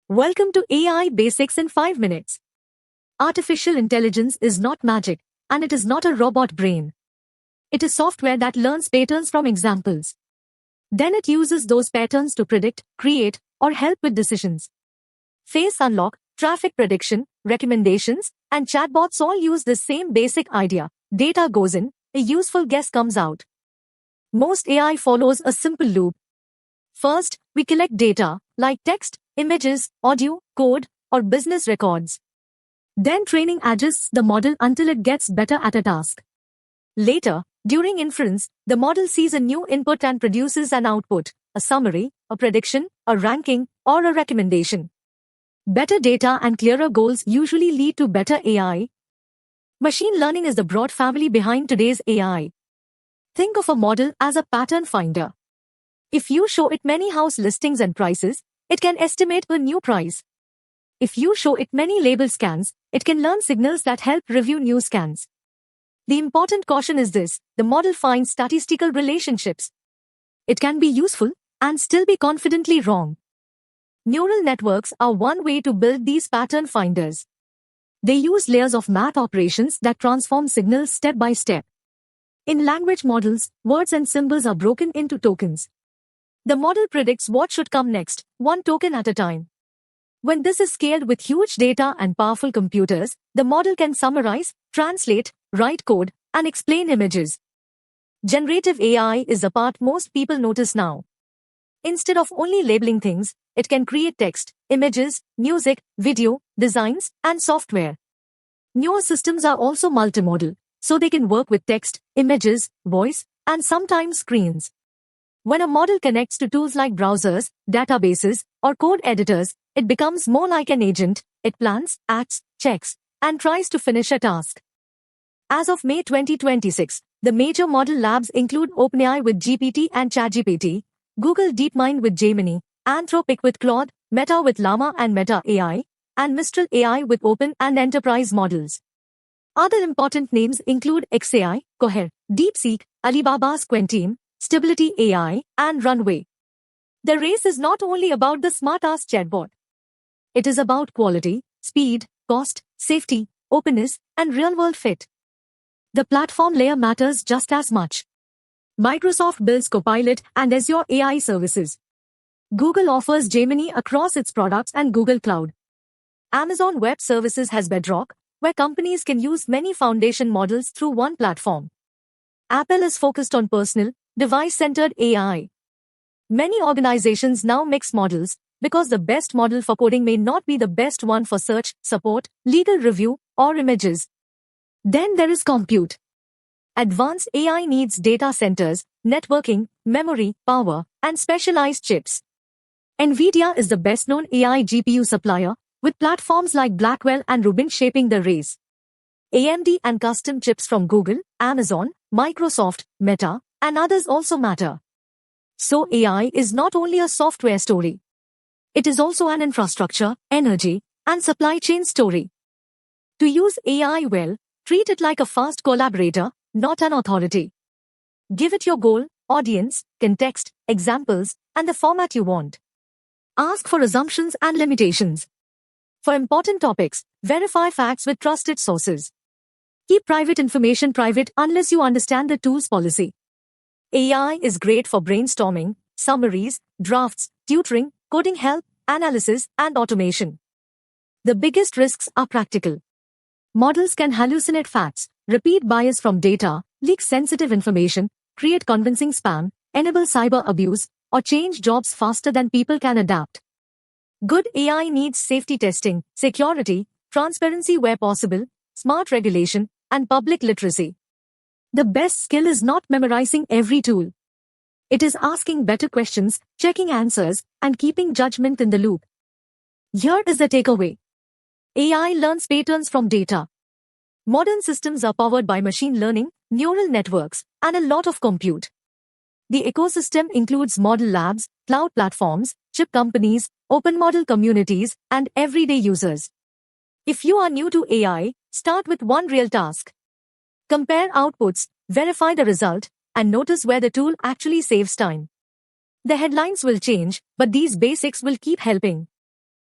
Welcome to AI Basics in 5 minutes. Artificial intelligence is not magic, and it is not a robot brain. It is software that learns patterns from examples. Then it uses those patterns to predict, create, or help with decisions. Face unlock, traffic prediction, recommendations, and chatbots all use the same basic idea. Data goes in, a useful guess comes out. Most AI follows a simple loop. First, we collect data, like text, images, audio, code, or business records. Then training adjusts the model until it gets better at a task. Later, during inference, the model sees a new input and produces an output, a summary, a prediction, a ranking, or a recommendation. Better data and clearer goals usually lead to better AI. Machine learning is the broad family behind today's AI. Think of a model as a pattern finder. If you show it many house listings and prices, it can estimate a new price. If you show it many label scans, it can learn signals that help review new scans. The important caution is this: the model finds statistical relationships. It can be useful and still be confidently wrong. Neural networks are one way to build these pattern finders. They use layers of math operations that transform signals step by step. In language models, words and symbols are broken into tokens. The model predicts what should come next, one token at a time. When this is scaled with huge data and powerful computers, the model can summarize, translate, write code, and explain images. Generative AI is the part most people notice now. Instead of only labeling things, it can create text, images, music, video, designs, and software. Newer systems are also multimodal, so they can work with text, images, voice, and sometimes screens. When a model connects to tools like browsers, databases, or code editors, it becomes more like an agent. It plans, acts, checks, and tries to finish a task. As of May 2026, the major model labs include OpenAI with GPT and ChatGPT, Google DeepMind with Gemini, Anthropic with Claude, Meta with Llama and Meta AI, and Mistral AI with open and enterprise models. Other important names include xAI, Cohere, DeepSeek, Alibaba's Quantium, Stability AI, and Runway. The race is not only about the smart-ass chatbot. It is about quality, speed, cost, safety, openness, and real-world fit. The platform layer matters just as much. Microsoft builds Copilot and Azure AI services. Google offers Gemini across its products and Google Cloud. Amazon Web Services has Bedrock, where companies can use many foundation models through one platform. Apple is focused on personal, device-centered AI. Many organizations now mix models because the best model for coding may not be the best one for search, support, legal review, or images. Then there is compute. Advanced AI needs data centers, networking, memory, power, and specialized chips. NVIDIA is the best-known AI GPU supplier, with platforms like Blackwell and Rubin shaping the race. AMD and custom chips from Google, Amazon, Microsoft, Meta, and others also matter. So AI is not only a software story. It is also an infrastructure, energy, and supply chain story. To use AI well, treat it like a fast collaborator, not an authority. Give it your goal, audience, context, examples, and the format you want. Ask for assumptions and limitations. For important topics, verify facts with trusted sources. Keep private information private unless you understand the tool's policy. AI is great for brainstorming, summaries, drafts, tutoring, coding help, analysis, and automation. The biggest risks are practical. Models can hallucinate facts, repeat bias from data, leak sensitive information, create convincing spam, enable cyber abuse, or change jobs faster than people can adapt. Good AI needs safety testing, security, transparency where possible, smart regulation, and public literacy. The best skill is not memorizing every tool. It is asking better questions, checking answers, and keeping judgment in the loop. Here is the takeaway. AI learns patterns from data. Modern systems are powered by machine learning, neural networks, and a lot of compute. The ecosystem includes model labs, cloud platforms, chip companies, open model communities, and everyday users. If you are new to AI, start with one real task. Compare outputs, verify the result, and notice where the tool actually saves time. The headlines will change, but these basics will keep helping.